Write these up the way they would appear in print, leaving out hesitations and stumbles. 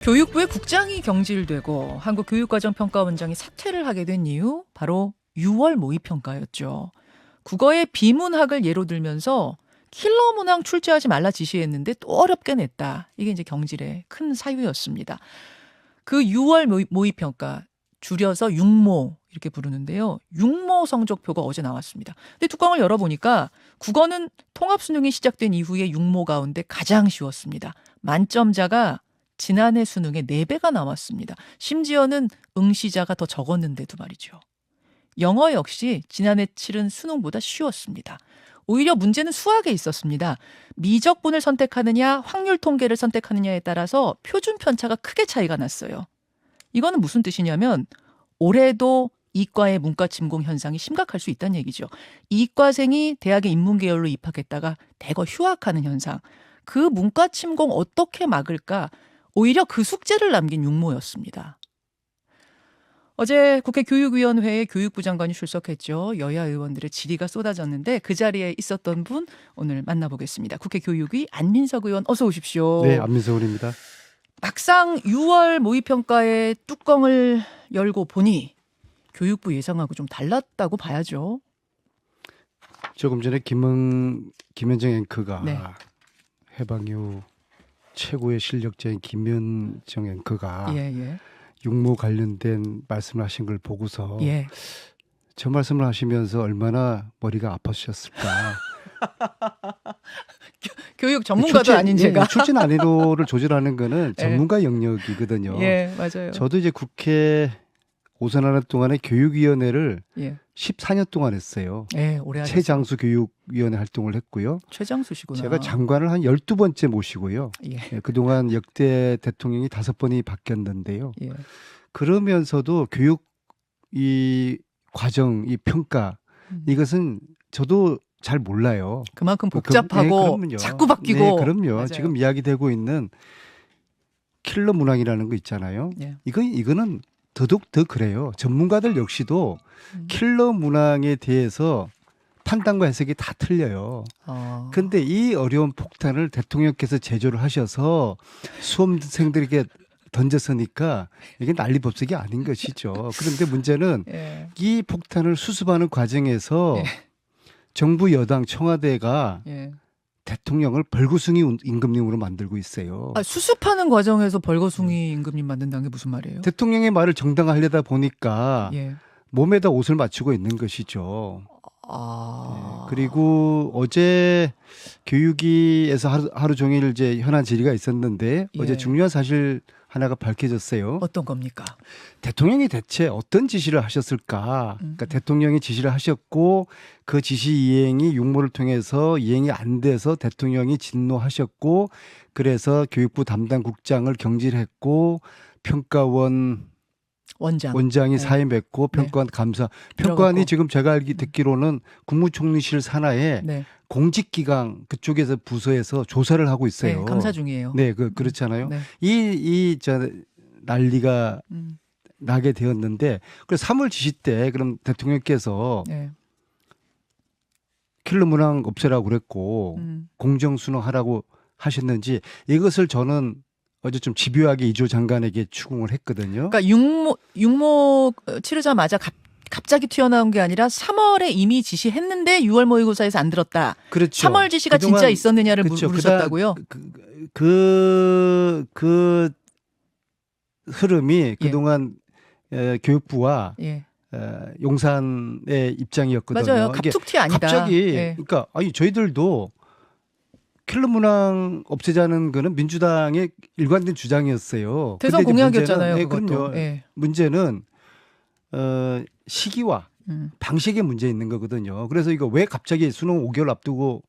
교육부의 국장이 경질되고 한국교육과정평가원장이 사퇴를 하게 된 이유 바로 6월 모의평가였죠. 국어의 비문학을 예로 들면서 킬러 문항 출제하지 말라 지시했는데 또 어렵게 냈다. 이게 이제 경질의 큰 사유였습니다. 그 6월 모의평가 줄여서 육모 이렇게 부르는데요. 육모 성적표가 어제 나왔습니다. 근데 뚜껑을 열어보니까 국어는 통합수능이 시작된 이후에 육모 가운데 가장 쉬웠습니다. 만점자가 지난해 수능의 4배가 나왔습니다. 심지어는 응시자가 더 적었는데도 말이죠. 영어 역시 지난해 치른 수능보다 쉬웠습니다. 오히려 문제는 수학에 있었습니다. 미적분을 선택하느냐 확률 통계를 선택하느냐에 따라서 표준 편차가 크게 차이가 났어요. 이거는 무슨 뜻이냐면 올해도 이과의 문과 침공 현상이 심각할 수 있다는 얘기죠. 이과생이 대학의 인문계열로 입학했다가 대거 휴학하는 현상. 그 문과 침공 어떻게 막을까? 오히려 그 숙제를 남긴 육모였습니다. 어제 국회 교육위원회에 교육부 장관이 출석했죠. 여야 의원들의 질의가 쏟아졌는데 그 자리에 있었던 분 오늘 만나보겠습니다. 국회 교육위 안민석 의원 어서 오십시오. 네, 안민석 의원입니다. 막상 6월 모의평가의 뚜껑을 열고 보니 교육부 예상하고 좀 달랐다고 봐야죠. 조금 전에 김현정 앵커가 네. 해방 이후 최고의 실력자인 김현정 앵커가 예. 육모 관련된 말씀을 하신 걸 보고서 예. 저 말씀을 하시면서 얼마나 머리가 아파주셨을까. 교육 전문가도 아닌 제가. 출제 난이도를 조절하는 거는 예. 전문가 영역이거든요. 예, 맞아요. 저도 이제 국회 오선하는 동안에 교육위원회를 예. 14년 동안 했어요. 예, 오래 하셨어요. 최장수 교육위원회 활동을 했고요. 최장수 씨구나. 제가 장관을 한 12번째 모시고요. 예. 예, 그동안 역대 대통령이 5번이 바뀌었는데요. 예. 그러면서도 교육 이 과정, 이 평가 이것은 저도 잘 몰라요. 그만큼 복잡하고 그럼요. 자꾸 바뀌고. 네, 그럼요. 맞아요. 지금 이야기되고 있는 킬러 문항이라는 거 있잖아요. 예. 이거는 더더욱 더 그래요. 전문가들 역시도 킬러 문항에 대해서 판단과 해석이 다 틀려요. 근데 이 어려운 폭탄을 대통령께서 제조를 하셔서 수험생들에게 던졌으니까 이게 난리법석이 아닌 것이죠. 그런데 문제는 예. 이 폭탄을 수습하는 과정에서 예. 정부 여당 청와대가 예. 대통령을 벌거숭이 임금님으로 만들고 있어요. 아, 수습하는 과정에서 벌거숭이 임금님 만든다는 게 무슨 말이에요? 대통령의 말을 정당화하려다 보니까 예. 몸에다 옷을 맞추고 있는 것이죠. 아. 그리고 어제 교육위에서 하루 종일 이제 현안 질의가 있었는데 예. 어제 중요한 사실 하나가 밝혀졌어요. 어떤 겁니까? 대통령이 대체 어떤 지시를 하셨을까? 그러니까 대통령이 지시를 하셨고 그 지시 이행이 육모를 통해서 이행이 안 돼서 대통령이 진노하셨고 그래서 교육부 담당 국장을 경질했고 평가원 원장이 네. 사의 맺고 평가원 감사. 평가원이 들어갔고. 지금 제가 듣기로는 국무총리실 산하에 네. 공직기강 그쪽에서 부서에서 조사를 하고 있어요. 네, 감사 중이에요. 네, 그렇잖아요. 네. 저 난리가 음. 나게 되었는데 그래서 3월 지시 때 그럼 대통령께서 네. 킬러 문항 없애라고 그랬고 공정 수능하라고 하셨는지 이것을 저는 어제 좀 집요하게 이조 장관에게 추궁을 했거든요. 그러니까 육모 치르자마자 갑자기 튀어나온 게 아니라 3월에 이미 지시했는데 6월 모의고사에서 안 들었다. 그렇죠. 3월 지시가 그동안, 진짜 있었느냐를 그렇죠. 물으셨다고요? 그 흐름이 그동안 교육부와 예. 용산의 입장이었거든요. 맞아요. 이게 갑툭튀 아니다. 갑자기 예. 그러니까 저희들도 킬러 문항 없애자는 거는 민주당의 일관된 주장이었어요. 대선 근데 이제 공약이었잖아요. 문제는, 그것도. 그럼요. 예. 문제는 시기와 방식에 문제 있는 거거든요. 그래서 이거 왜 갑자기 수능 5개월 앞두고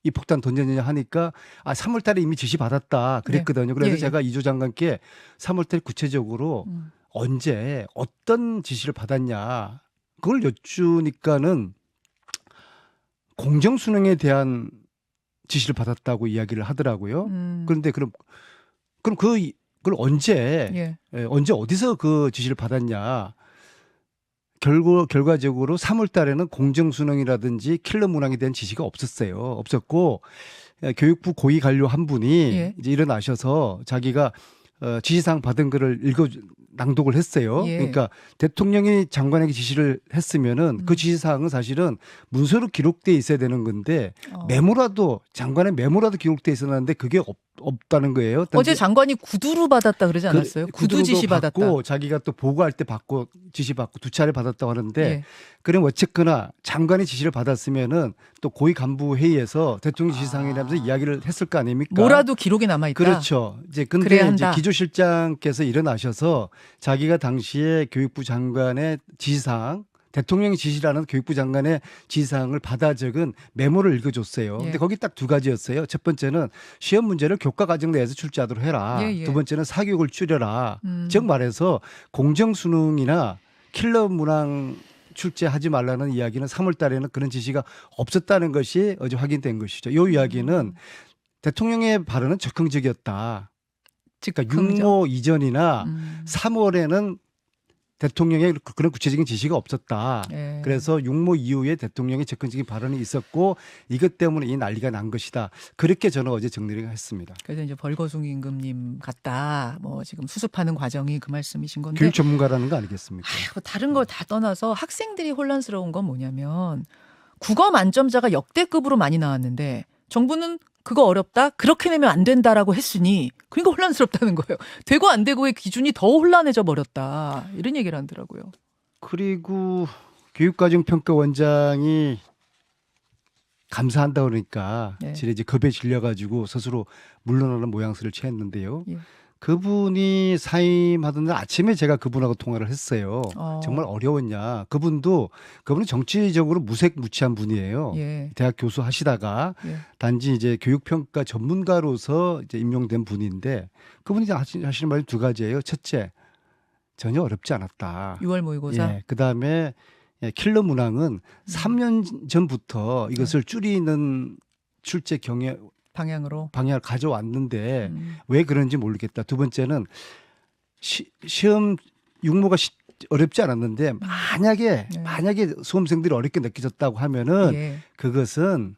이 폭탄 던졌느냐 하니까 3월 달에 이미 지시 받았다 그랬거든요. 그래서 예, 예. 제가 이조 장관께 3월 달에 구체적으로 언제 어떤 지시를 받았냐 그걸 여쭈니까는 공정 수능에 대한 지시를 받았다고 이야기를 하더라고요. 그런데 그럼 그걸 언제 어디서 그 지시를 받았냐? 결과적으로 3월 달에는 공정 수능이라든지 킬러 문항에 대한 지시가 없었고 교육부 고위 관료 한 분이 예. 이제 일어나셔서 자기가 지시사항 받은 거를 낭독을 했어요. 예. 그러니까 대통령이 장관에게 지시를 했으면은 그 지시사항은 사실은 문서로 기록돼 있어야 되는 건데 메모라도 장관의 메모라도 기록돼 있었는데 그게 없다는 거예요. 어제 장관이 구두로 받았다 그러지 않았어요? 구두 지시 받았다. 자기가 또 보고할 때 받고 지시 받고 두 차례 받았다고 하는데 예. 그럼 어쨌거나 장관이 지시를 받았으면은 또 고위 간부 회의에서 대통령 지시사항이라면서 이야기를 했을 거 아닙니까? 뭐라도 기록이 남아 있다. 그렇죠. 이제 근데 그래야 이제 한다. 기조실장께서 일어나셔서 자기가 당시에 교육부 장관의 지시사항 대통령이 지시라는 교육부 장관의 지시사항을 받아 적은 메모를 읽어줬어요. 예. 근데 거기 딱 두 가지였어요. 첫 번째는 시험 문제를 교과 과정 내에서 출제하도록 해라. 예, 예. 두 번째는 사교육을 줄여라. 즉 말해서 공정 수능이나 킬러 문항 출제하지 말라는 이야기는 3월 달에는 그런 지시가 없었다는 것이 어제 확인된 것이죠. 이 이야기는 대통령의 발언은 적극적이었다. 그러니까 육모 이전이나 3월에는 대통령의 그런 구체적인 지시가 없었다. 예. 그래서 육모 이후에 대통령의 적극적인 발언이 있었고 이것 때문에 이 난리가 난 것이다. 그렇게 저는 어제 정리를 했습니다. 그래서 이제 벌거숭 임금님 같다. 뭐 지금 수습하는 과정이 그 말씀이신 건데. 교육 전문가라는 거 아니겠습니까? 뭐 다른 걸 다 떠나서 학생들이 혼란스러운 건 뭐냐면 국어 만점자가 역대급으로 많이 나왔는데 정부는 그거 어렵다? 그렇게 내면 안 된다라고 했으니 그러니까 혼란스럽다는 거예요. 되고 안 되고의 기준이 더 혼란해져 버렸다. 이런 얘기를 하더라고요. 그리고 교육과정평가원장이 감사한다 그러니까 네. 이제 겁에 질려가지고 스스로 물러나는 모양새를 취했는데요. 예. 그분이 사임하던 날 아침에 제가 그분하고 통화를 했어요. 어. 정말 어려웠냐. 그분은 정치적으로 무색무취한 분이에요. 예. 대학 교수 하시다가 예. 단지 이제 교육평가 전문가로서 이제 임명된 분인데 그분이 하시는 말이 두 가지예요. 첫째, 전혀 어렵지 않았다. 6월 모의고사. 예, 그다음에 킬러 문항은 3년 전부터 이것을 줄이는 출제 방향으로. 방향을 가져왔는데 왜 그런지 모르겠다. 두 번째는 시험 육모가 어렵지 않았는데 만약에 수험생들이 어렵게 느껴졌다고 하면은 예. 그것은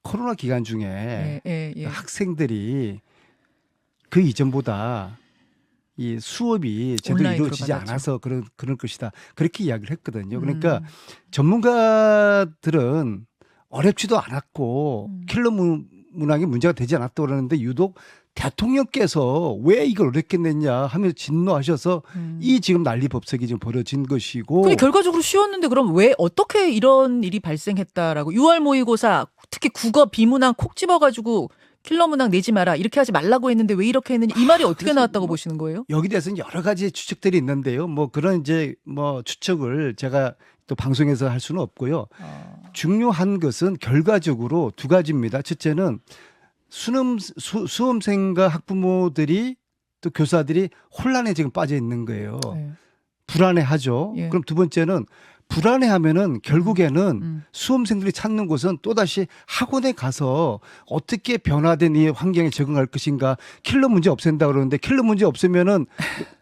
코로나 기간 중에 예. 학생들이 그 이전보다 이 수업이 제대로 온라인으로 이루어지지 받았죠. 않아서 그런 것이다. 그렇게 이야기를 했거든요. 그러니까 전문가들은 어렵지도 않았고 킬러 문항이 문제가 되지 않았다고 그러는데 유독 대통령께서 왜 이걸 어렵게 냈냐 하면서 진노하셔서 이 지금 난리 법석이 지금 벌어진 것이고. 근데 결과적으로 쉬웠는데 그럼 왜 어떻게 이런 일이 발생했다라고 6월 모의고사 특히 국어 비문항 콕 집어가지고 킬러 문항 내지 마라 이렇게 하지 말라고 했는데 왜 이렇게 했느냐 이 말이 어떻게 나왔다고 보시는 거예요? 여기 대해서는 여러 가지 추측들이 있는데요. 뭐 그런 이제 뭐 추측을 제가 또 방송에서 할 수는 없고요. 중요한 것은 결과적으로 두 가지입니다. 첫째는 수험생과 학부모들이 또 교사들이 혼란에 지금 빠져 있는 거예요. 네. 불안해하죠. 예. 그럼 두 번째는 불안해하면은 결국에는 수험생들이 찾는 곳은 또다시 학원에 가서 어떻게 변화된 이 환경에 적응할 것인가. 킬러 문제 없앤다 그러는데 킬러 문제 없으면은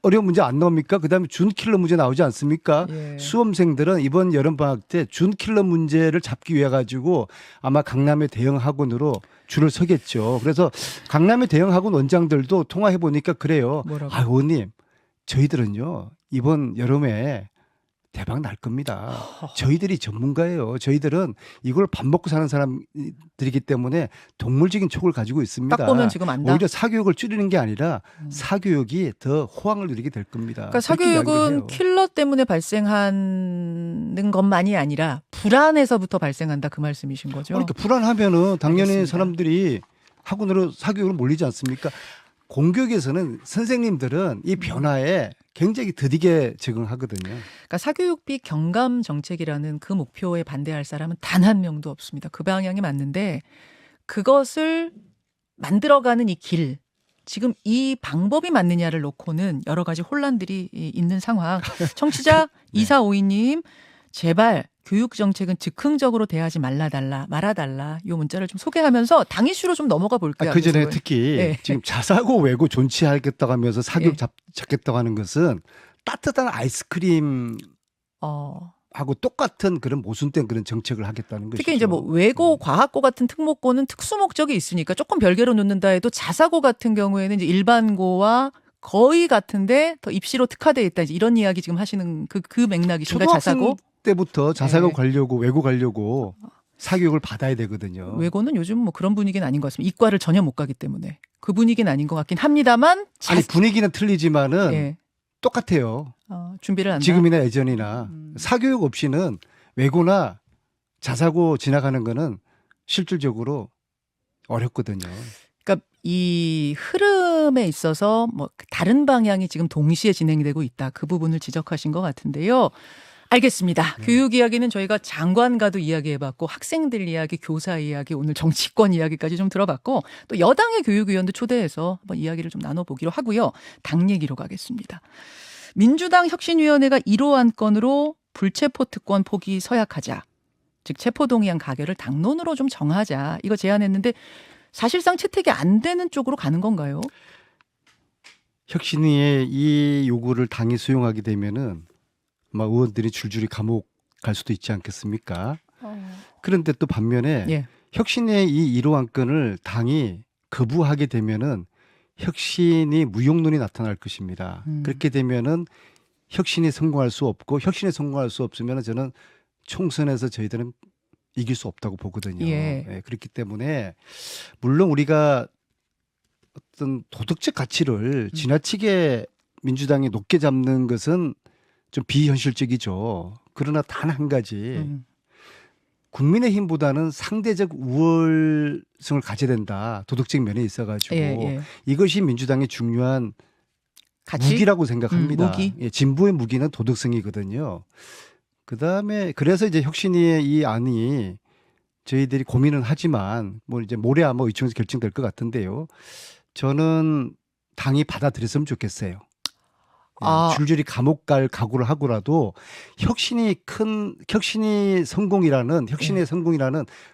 어려운 문제 안 나옵니까? 그다음에 준 킬러 문제 나오지 않습니까? 예. 수험생들은 이번 여름 방학 때 준 킬러 문제를 잡기 위해 가지고 아마 강남의 대형 학원으로 줄을 서겠죠. 그래서 강남의 대형 학원 원장들도 통화해 보니까 그래요. 뭐라고? 아, 의원님, 저희들은요 이번 여름에 대박 날 겁니다. 저희들이 전문가예요. 저희들은 이걸 밥 먹고 사는 사람들이기 때문에 동물적인 촉을 가지고 있습니다. 딱 보면 지금 안다. 오히려 사교육을 줄이는 게 아니라 사교육이 더 호황을 누리게 될 겁니다. 그러니까 사교육은 킬러 때문에 발생하는 것만이 아니라 불안에서부터 발생한다 그 말씀이신 거죠? 그러니까 불안하면은 당연히 알겠습니다. 사람들이 학원으로 사교육을 몰리지 않습니까? 공교육에서는 선생님들은 이 변화에 굉장히 더디게 적응하거든요. 그러니까 사교육비 경감 정책이라는 그 목표에 반대할 사람은 단 한 명도 없습니다. 그 방향이 맞는데 그것을 만들어가는 이 길, 지금 이 방법이 맞느냐를 놓고는 여러 가지 혼란들이 있는 상황. 청취자 네. 2452님 제발 교육 정책은 즉흥적으로 대하지 말아달라 이 문자를 좀 소개하면서 당 이슈로 좀 넘어가 볼게요. 그 전에 특히 네. 지금 자사고 외고 존치하겠다고 하면서 사교육 네. 잡겠다고 하는 것은 따뜻한 아이스크림 하고 똑같은 그런 모순된 그런 정책을 하겠다는 것이죠. 특히 이제 뭐 외고, 과학고 같은 특목고는 특수 목적이 있으니까 조금 별개로 놓는다 해도 자사고 같은 경우에는 이제 일반고와 거의 같은데 더 입시로 특화돼 있다. 이제 이런 이야기 지금 하시는 그 맥락이신가 자사고? 초등학생 때부터 자사고 네. 가려고 외고 가려고 사교육을 받아야 되거든요. 외고는 요즘 뭐 그런 분위기는 아닌 것 같습니다. 이과를 전혀 못 가기 때문에 그 분위기는 아닌 것 같긴 합니다만. 아니 분위기는 틀리지만은 예. 똑같아요. 준비를 한다. 지금이나 예전이나 사교육 없이는 외고나 자사고 지나가는 거는 실질적으로 어렵거든요. 그러니까 이 흐름에 있어서 뭐 다른 방향이 지금 동시에 진행되고 있다. 그 부분을 지적하신 것 같은데요. 알겠습니다. 교육 이야기는 저희가 장관과도 이야기해봤고 학생들 이야기, 교사 이야기, 오늘 정치권 이야기까지 좀 들어봤고 또 여당의 교육위원도 초대해서 한번 이야기를 좀 나눠보기로 하고요. 당 얘기로 가겠습니다. 민주당 혁신위원회가 1호 안건으로 불체포 특권 포기 서약하자. 즉 체포동의안 가결을 당론으로 좀 정하자. 이거 제안했는데 사실상 채택이 안 되는 쪽으로 가는 건가요? 혁신위의 이 요구를 당이 수용하게 되면은 막 의원들이 줄줄이 감옥 갈 수도 있지 않겠습니까? 그런데 또 반면에 예. 혁신의 이 1호 안건을 당이 거부하게 되면은 혁신이 무용론이 나타날 것입니다. 그렇게 되면은 혁신이 성공할 수 없고 혁신이 성공할 수 없으면 저는 총선에서 저희들은 이길 수 없다고 보거든요. 예. 예, 그렇기 때문에 물론 우리가 어떤 도덕적 가치를 지나치게 민주당이 높게 잡는 것은 좀 비현실적이죠. 그러나 단 한 가지 국민의힘보다는 상대적 우월성을 가져야 된다. 도덕적 면에 있어가지고 예. 이것이 민주당의 중요한 가치? 무기라고 생각합니다. 무기? 예, 진보의 무기는 도덕성이거든요. 그다음에 그래서 이제 혁신위의 이 안이 저희들이 고민은 하지만 뭐 이제 모레 아마 의총에서 결정될 것 같은데요. 저는 당이 받아들였으면 좋겠어요. 줄줄이 감옥 갈 각오를 하고라도 혁신의 성공이라는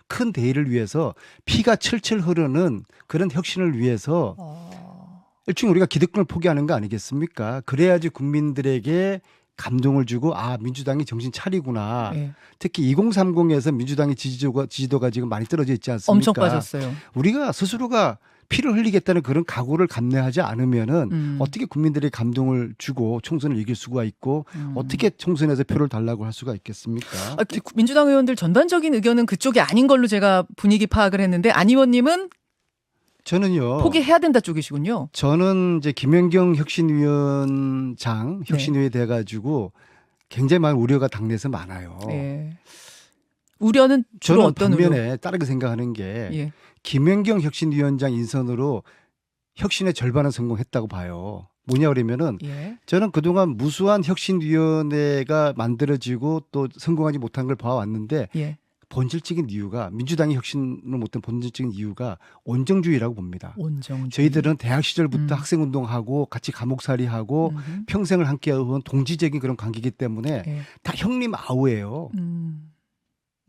큰 대의를 위해서 피가 철철 흐르는 그런 혁신을 위해서 일종의 우리가 기득권을 포기하는 거 아니겠습니까? 그래야지 국민들에게 감동을 주고 민주당이 정신 차리구나. 예. 특히 2030에서 민주당의 지지도가 지금 많이 떨어져 있지 않습니까? 엄청 빠졌어요. 우리가 스스로가 피를 흘리겠다는 그런 각오를 감내하지 않으면은 어떻게 국민들의 감동을 주고 총선을 이길 수가 있고 어떻게 총선에서 표를 달라고 할 수가 있겠습니까? 민주당 의원들 전반적인 의견은 그쪽이 아닌 걸로 제가 분위기 파악을 했는데 안 의원님은 저는요. 포기해야 된다 쪽이시군요. 저는 이제 김연경 혁신위원장 혁신위에 돼가지고 굉장히 많은 우려가 당내에서 많아요. 예. 우려는 주로 저는 어떤 반면에 다르게 생각하는 게 예. 김연경 혁신위원장 인선으로 혁신의 절반은 성공했다고 봐요. 뭐냐 그러면은 예. 저는 그동안 무수한 혁신위원회가 만들어지고 또 성공하지 못한 걸 봐왔는데 예. 본질적인 이유가 민주당이 혁신을 못한 본질적인 이유가 온정주의라고 봅니다. 온정주의. 저희들은 대학 시절부터 학생운동하고 같이 감옥살이하고 평생을 함께해온 동지적인 그런 관계이기 때문에 예. 다 형님 아우예요.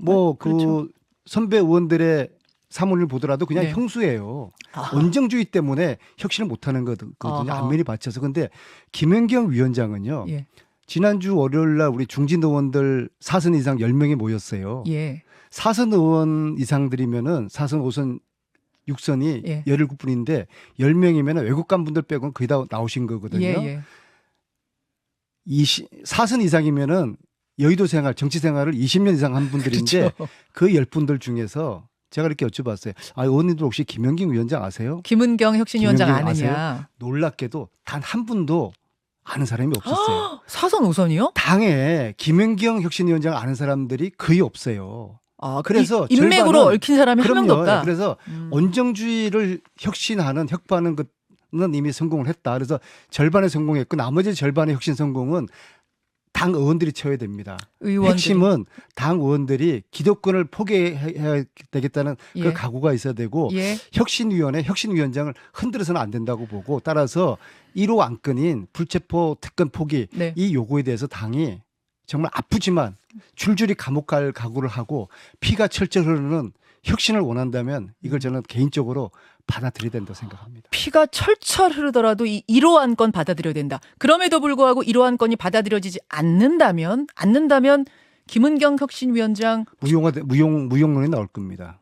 그 그렇죠. 선배 의원들의 사문을 보더라도 그냥 네. 형수예요. 아하. 온정주의 때문에 혁신을 못하는 거거든요. 아하. 안면이 받쳐서. 근데 김연경 위원장은요. 예. 지난주 월요일 날 우리 중진 의원들 4선 이상 10명이 모였어요. 예. 4선 의원 이상들이면은 4선, 5선, 6선이 예. 17분인데 10명이면 외국 간 분들 빼고는 거의 다 나오신 거거든요. 예. 4선 이상이면은 여의도 생활, 정치 생활을 20년 이상 한 분들인데 그렇죠. 그 10분들 중에서 제가 이렇게 여쭤봤어요. 의원님들 혹시 김연경 위원장 아세요? 김은경 혁신위원장 김연경 아느냐. 놀랍게도 단 한 분도 아는 사람이 없었어요. 사선 5선이요? 당에 김연경 혁신위원장 아는 사람들이 거의 없어요. 그래서 인맥으로 절반은- 얽힌 사람이 한 명도 없다. 그래서 온정주의를 혁파하는 것은 이미 성공을 했다. 그래서 절반에 성공했고 나머지 절반의 혁신 성공은 당 의원들이 채워야 됩니다. 의원들이. 핵심은 당 의원들이 기득권을 포기해야 되겠다는 예. 그 각오가 있어야 되고 예. 혁신위원장을 흔들어서는 안 된다고 보고 따라서 1호 안건인 불체포 특권 포기 네. 이 요구에 대해서 당이 정말 아프지만 줄줄이 감옥 갈 각오를 하고 피가 철철 흐르는 혁신을 원한다면 이걸 저는 개인적으로 받아들여야 된다고 생각합니다. 피가 철철 흐르더라도 이 1호 안건 받아들여야 된다. 그럼에도 불구하고 1호 안건이 받아들여지지 않는다면 김은경 혁신위원장 무용론이 나올 겁니다.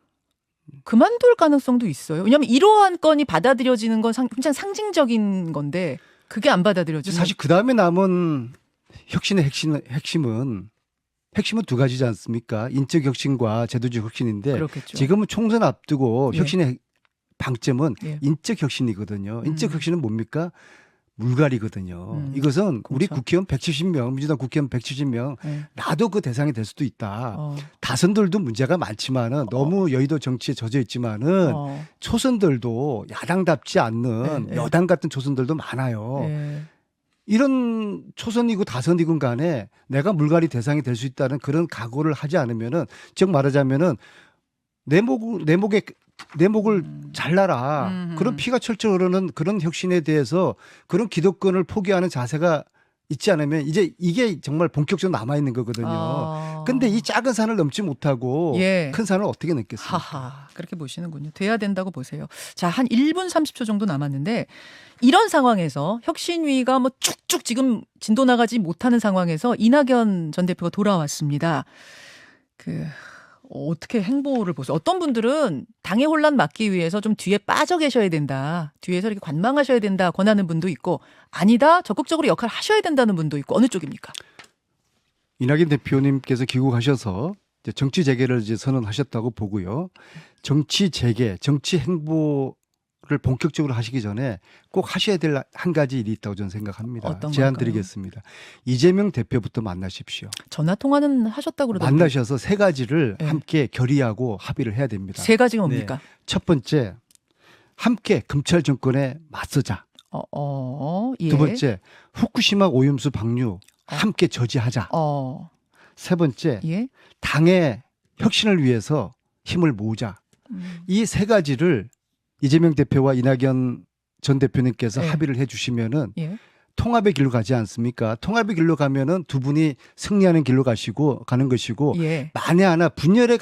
그만둘 가능성도 있어요. 왜냐하면 1호 안건이 받아들여지는 건 굉장히 상징적인 건데 그게 안 받아들여지죠. 사실 그 다음에 남은 혁신의 핵심은 두 가지지 않습니까? 인적 혁신과 제도적 혁신인데 그렇겠죠. 지금은 총선 앞두고 예. 혁신의 방점은 예. 인적 혁신이거든요. 인적 혁신은 뭡니까? 물갈이거든요. 이것은 우리 그렇죠. 국회의원 170명, 민주당 국회의원 170명 예. 나도 그 대상이 될 수도 있다. 어. 다선들도 문제가 많지만은 너무 여의도 정치에 젖어 있지만은 초선들도 야당답지 않는 예, 예. 여당 같은 초선들도 많아요. 예. 이런 초선이고 다선이군 간에 내가 물갈이 대상이 될 수 있다는 그런 각오를 하지 않으면은 즉 말하자면은 내 목을 잘라라. 그런 피가 철철 흐르는 그런 혁신에 대해서 그런 기득권을 포기하는 자세가 있지 않으면 이제 이게 정말 본격적으로 남아 있는 거거든요. 근데 이 작은 산을 넘지 못하고 예. 큰 산을 어떻게 넘겠습니까? 하하, 그렇게 보시는군요. 돼야 된다고 보세요. 자, 한 1분 30초 정도 남았는데 이런 상황에서 혁신위가 뭐 쭉쭉 지금 진도 나가지 못하는 상황에서 이낙연 전 대표가 돌아왔습니다. 어떻게 행보를 보세요? 어떤 분들은 당의 혼란 막기 위해서 좀 뒤에 빠져 계셔야 된다. 뒤에서 이렇게 관망하셔야 된다. 권하는 분도 있고 아니다. 적극적으로 역할을 하셔야 된다는 분도 있고 어느 쪽입니까? 이낙연 대표님께서 귀국하셔서 이제 정치 재개를 이제 선언하셨다고 보고요. 정치 재개, 정치 행보를 본격적으로 하시기 전에 꼭 하셔야 될 한 가지 일이 있다고 저는 생각합니다. 어떤 제안 걸까요? 드리겠습니다. 이재명 대표부터 만나십시오. 전화 통화는 하셨다고 그러던데. 만나셔서 세 가지를 네. 함께 결의하고 합의를 해야 됩니다. 세 가지가 뭡니까? 첫 번째, 함께 검찰 정권에 맞서자. 예. 두 번째, 후쿠시마 오염수 방류 함께 저지하자. 세 번째, 예. 당의 혁신을 위해서 힘을 모으자. 이 세 가지를 이재명 대표와 이낙연 전 대표님께서 예. 합의를 해주시면은 예. 통합의 길로 가지 않습니까? 통합의 길로 가면은 두 분이 승리하는 길로 가는 것이고 예. 만에 하나 분열의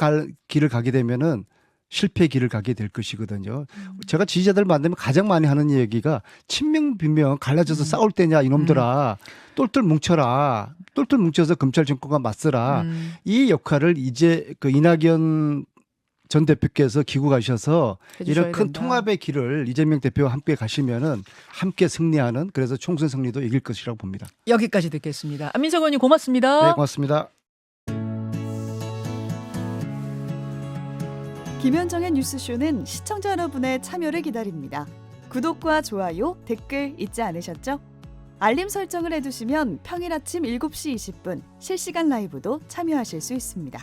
길을 가게 되면은 실패의 길을 가게 될 것이거든요. 제가 지지자들 만나면 가장 많이 하는 얘기가 친명 비명 갈라져서 싸울 때냐 이놈들아 똘똘 뭉쳐라. 똘똘 뭉쳐서 검찰 정권과 맞서라. 이 역할을 이제 그 이낙연 전 대표께서 귀국하셔서 이런 큰 된다. 통합의 길을 이재명 대표와 함께 가시면은 함께 승리하는 그래서 총선 승리도 이길 것이라고 봅니다. 여기까지 듣겠습니다. 안민석 의원님 고맙습니다. 네, 고맙습니다. 김현정의 뉴스쇼는 시청자 여러분의 참여를 기다립니다. 구독과 좋아요, 댓글 잊지 않으셨죠? 알림 설정을 해두시면 평일 아침 7시 20분 실시간 라이브도 참여하실 수 있습니다.